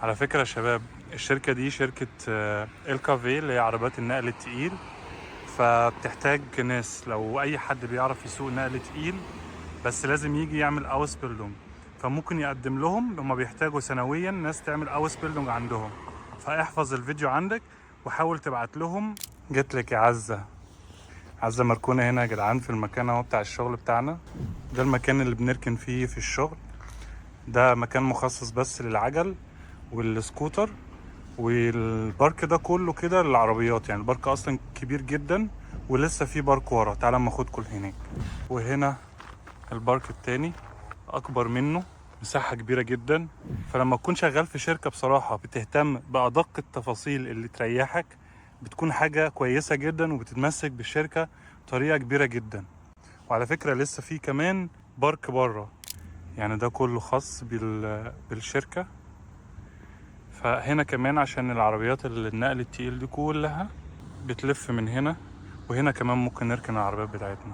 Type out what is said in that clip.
على فكرة يا شباب، الشركة دي شركة الكافي اللي هي عربيات النقل التقيل. فبتحتاج ناس، لو أي حد بيعرف يسوق نقل تقيل بس لازم يجي يعمل أوس بيلدونج، فممكن يقدم لهم. هما بيحتاجوا سنويا ناس تعمل أوس بيلدونج عندهم. فاحفظ الفيديو عندك وحاول تبعت لهم. جيت لك يا عزة. عزة مركونة هنا يا جدعان في المكان اهو بتاع الشغل بتاعنا. ده المكان اللي بنركن فيه في الشغل. ده مكان مخصص بس للعجل والسكوتر، والبارك ده كله كده للعربيات. يعني البارك اصلا كبير جدا، ولسه في بارك ورا. تعالى اما اخدكم هناك. وهنا البارك التاني اكبر منه، مساحة كبيرة جدا. فلما تكون شغال في شركة بصراحة بتهتم بأدق التفاصيل اللي تريحك، بتكون حاجة كويسة جدا وبتتمسك بالشركة طريقة كبيرة جدا. وعلى فكرة لسه في كمان بارك بره، يعني ده كله خاص بالشركة. فهنا كمان عشان العربيات اللي النقل التقيل دي كلها بتلف من هنا، وهنا كمان ممكن نركن العربيات بتاعتنا.